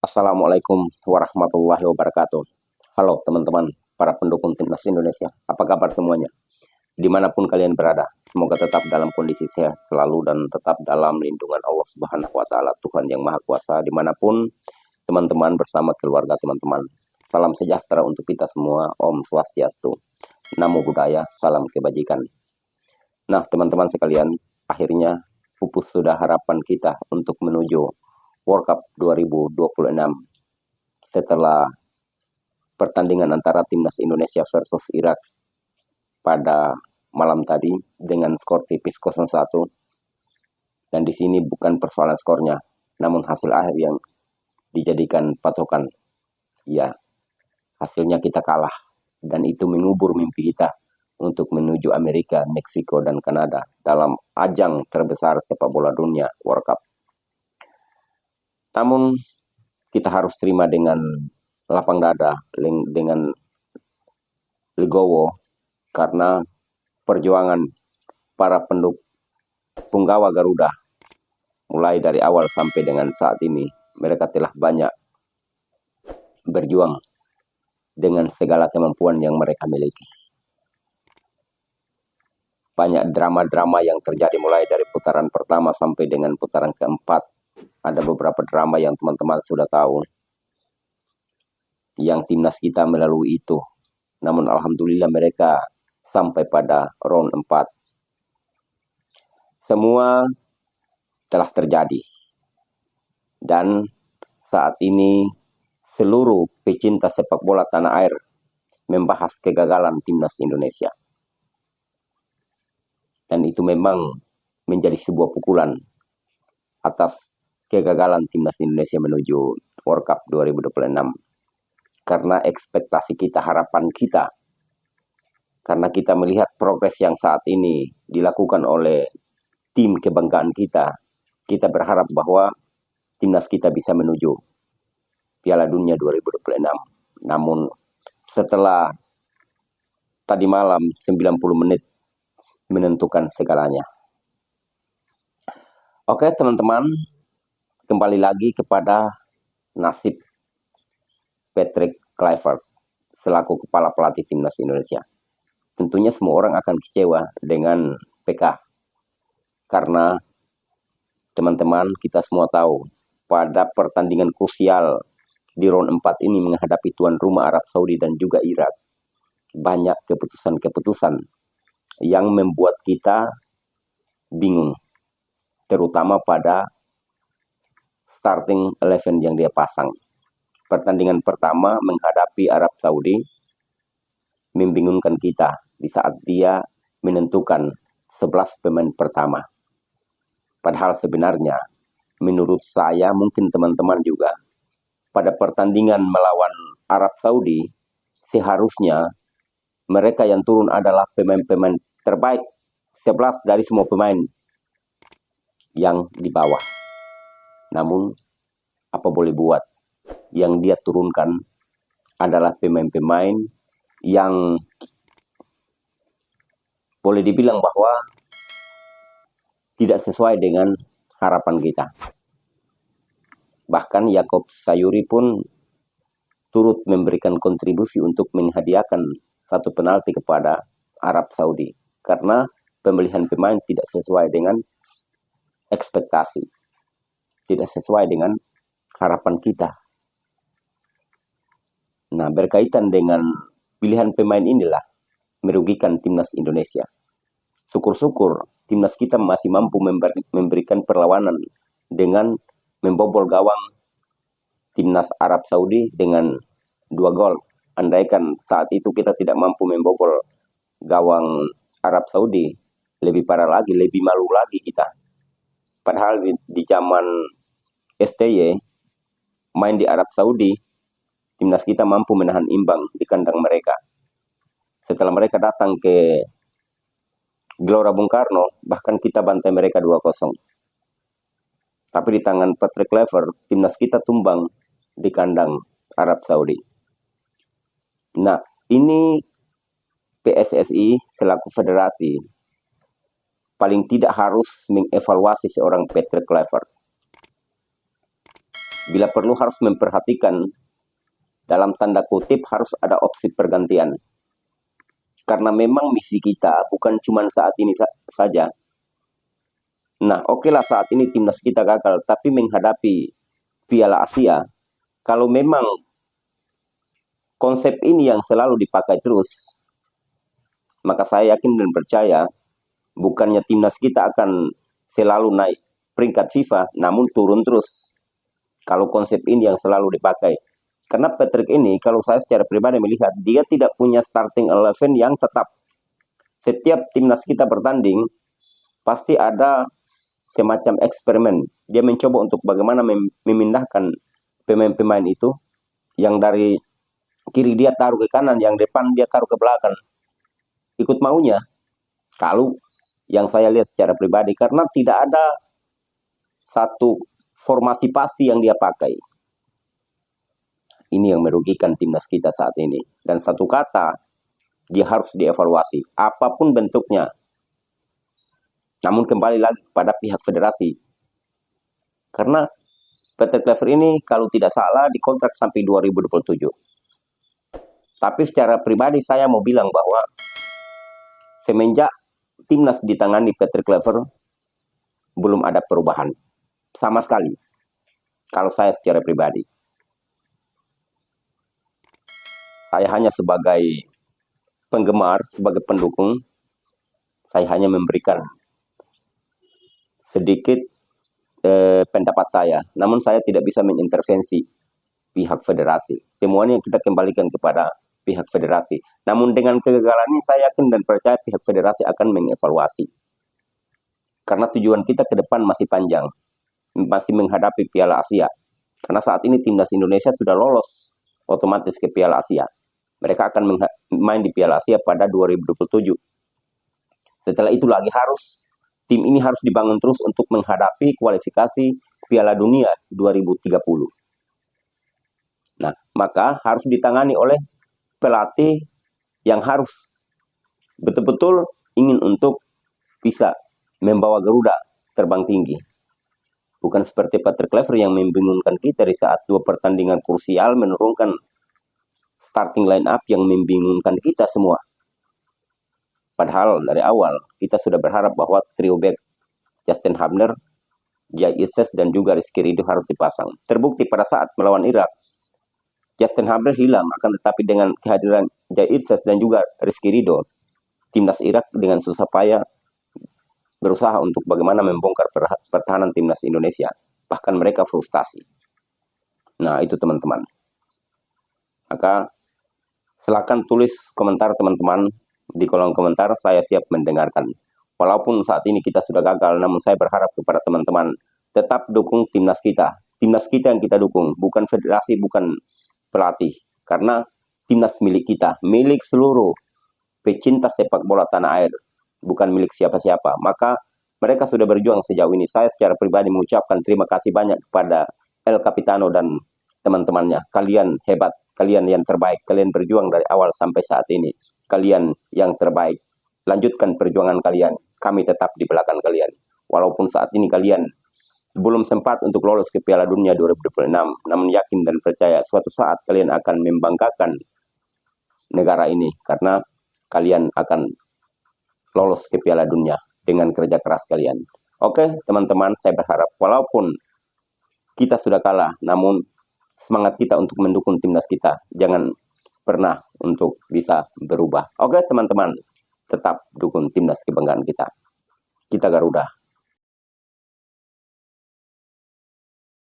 Assalamualaikum warahmatullahi wabarakatuh. Halo teman-teman, para pendukung Timnas Indonesia. Apa kabar semuanya? Dimanapun kalian berada, semoga tetap dalam kondisi sehat selalu dan tetap dalam lindungan Allah Subhanahu wa Ta'ala, Tuhan yang Maha Kuasa, dimanapun teman-teman bersama keluarga teman-teman. Salam sejahtera untuk kita semua. Om Swastiastu. Namo Buddhaya, salam kebajikan. Nah, teman-teman sekalian, akhirnya pupus sudah harapan kita untuk menuju World Cup 2026 setelah pertandingan antara Timnas Indonesia versus Irak pada malam tadi dengan skor tipis 0-1. Dan di sini bukan persoalan skornya, namun hasil akhir yang dijadikan patokan. Ya, hasilnya kita kalah dan itu mengubur mimpi kita untuk menuju Amerika, Meksiko, dan Kanada dalam ajang terbesar sepak bola dunia World Cup. Namun kita harus terima dengan lapang dada, dengan legowo, karena perjuangan para punggawa Garuda mulai dari awal sampai dengan saat ini, mereka telah banyak berjuang dengan segala kemampuan yang mereka miliki. Banyak drama-drama yang terjadi mulai dari putaran pertama sampai dengan putaran keempat. Ada beberapa drama yang teman-teman sudah tahu, yang timnas kita melalui itu. Namun alhamdulillah mereka sampai pada round 4. Semua telah terjadi. Dan saat ini seluruh pecinta sepak bola tanah air membahas kegagalan timnas Indonesia. Dan itu memang menjadi sebuah pukulan atas kegagalan timnas Indonesia menuju World Cup 2026. Karena ekspektasi kita, harapan kita, karena kita melihat progres yang saat ini dilakukan oleh tim kebanggaan kita, kita berharap bahwa timnas kita bisa menuju Piala Dunia 2026. Namun setelah tadi malam 90 menit menentukan segalanya. Oke teman-teman, kembali lagi kepada nasib Patrick Kluivert selaku kepala pelatih timnas Indonesia. Tentunya semua orang akan kecewa dengan PK. Karena teman-teman kita semua tahu pada pertandingan krusial di round 4 ini menghadapi tuan rumah Arab Saudi dan juga Irak, banyak keputusan-keputusan yang membuat kita bingung, terutama pada starting 11 yang dia pasang. Pertandingan pertama menghadapi Arab Saudi membingungkan kita di saat dia menentukan 11 pemain pertama. Padahal sebenarnya menurut saya, mungkin teman-teman juga, pada pertandingan melawan Arab Saudi seharusnya mereka yang turun adalah pemain-pemain terbaik, 11 dari semua pemain yang di bawah. Namun apa boleh buat, yang dia turunkan adalah pemain-pemain yang boleh dibilang bahwa tidak sesuai dengan harapan kita. Bahkan Yaakob Sayuri pun turut memberikan kontribusi untuk menghadiahkan satu penalti kepada Arab Saudi. Karena pemilihan pemain tidak sesuai dengan ekspektasi. Tidak sesuai dengan harapan kita. Nah, berkaitan dengan pilihan pemain inilah merugikan timnas Indonesia. Syukur-syukur timnas kita masih mampu memberikan perlawanan dengan membobol gawang timnas Arab Saudi dengan 2 gol. Andaikan saat itu kita tidak mampu membobol gawang Arab Saudi, lebih parah lagi, lebih malu lagi kita. Padahal di zaman STY main di Arab Saudi, timnas kita mampu menahan imbang di kandang mereka. Setelah mereka datang ke Gelora Bung Karno, bahkan kita bantai mereka 2-0. Tapi di tangan Patrick Kluivert, timnas kita tumbang di kandang Arab Saudi. Nah, ini PSSI selaku federasi paling tidak harus mengevaluasi seorang Patrick Kluivert. bila perlu harus memperhatikan, dalam tanda kutip harus ada opsi pergantian. Karena memang misi kita bukan cuma saat ini saja. Nah, oke lah saat ini timnas kita gagal, tapi menghadapi Piala Asia, kalau memang konsep ini yang selalu dipakai terus, maka saya yakin dan percaya bukannya timnas kita akan selalu naik peringkat FIFA, namun turun terus. Kalau konsep ini yang selalu dipakai. Karena Patrick ini, kalau saya secara pribadi melihat, dia tidak punya starting 11 yang tetap. Setiap timnas kita bertanding, pasti ada semacam eksperimen. Dia mencoba untuk bagaimana memindahkan pemain-pemain itu, yang dari kiri dia taruh ke kanan, yang depan dia taruh ke belakang. Ikut maunya. Kalau yang saya lihat secara pribadi, karena tidak ada satu formasi pasti yang dia pakai. Ini yang merugikan timnas kita saat ini. Dan satu kata, dia harus dievaluasi. Apapun bentuknya. Namun kembali lagi kepada pihak federasi. Karena Peter Clever ini kalau tidak salah dikontrak sampai 2027. Tapi secara pribadi saya mau bilang bahwa semenjak timnas ditangani Peter Clever, belum ada perubahan. Sama sekali. Kalau saya secara pribadi. Saya hanya sebagai penggemar, sebagai pendukung, saya hanya memberikan sedikit pendapat saya. Namun saya tidak bisa mengintervensi pihak federasi. Semuanya kita kembalikan kepada pihak federasi. Namun dengan kegagalan ini saya yakin dan percaya pihak federasi akan mengevaluasi. Karena tujuan kita ke depan masih panjang. Masih menghadapi Piala Asia. Karena saat ini timnas Indonesia sudah lolos otomatis ke Piala Asia. Mereka akan main di Piala Asia pada 2027. Setelah itu lagi tim ini harus dibangun terus untuk menghadapi kualifikasi Piala Dunia 2030. Nah, maka harus ditangani oleh pelatih yang harus betul-betul ingin untuk bisa membawa Garuda terbang tinggi. Bukan seperti Patrick Clever yang membingungkan kita di saat 2 pertandingan krusial menurunkan starting line up yang membingungkan kita semua. Padahal dari awal kita sudah berharap bahwa trio back Justin Hubner, Jay Ises dan juga Rizky Ridho harus dipasang. Terbukti pada saat melawan Irak, Justin Hubner hilang, akan tetapi dengan kehadiran Jay Ises dan juga Rizky Ridho, timnas Irak dengan susah payah berusaha untuk bagaimana membongkar pertahanan timnas Indonesia. Bahkan mereka frustasi. Nah itu teman-teman. Maka silakan tulis komentar teman-teman di kolom komentar, saya siap mendengarkan. Walaupun saat ini kita sudah gagal, namun saya berharap kepada teman-teman tetap dukung timnas kita. Timnas kita yang kita dukung, bukan federasi, bukan pelatih. Karena timnas milik kita, milik seluruh pecinta sepak bola tanah air, bukan milik siapa-siapa. Maka mereka sudah berjuang sejauh ini. Saya secara pribadi mengucapkan terima kasih banyak kepada El Capitano dan teman-temannya. Kalian hebat. Kalian yang terbaik, kalian berjuang dari awal sampai saat ini. Kalian yang terbaik. Lanjutkan perjuangan kalian. Kami tetap di belakang kalian. Walaupun saat ini kalian belum sempat untuk lolos ke Piala Dunia 2026. Namun yakin dan percaya suatu saat kalian akan membanggakan negara ini. Karena kalian akan lolos ke Piala Dunia dengan kerja keras kalian. Oke teman-teman, saya berharap walaupun kita sudah kalah, namun semangat kita untuk mendukung timnas kita jangan pernah untuk bisa berubah. Oke teman-teman, tetap dukung timnas kebanggaan kita. Kita Garuda.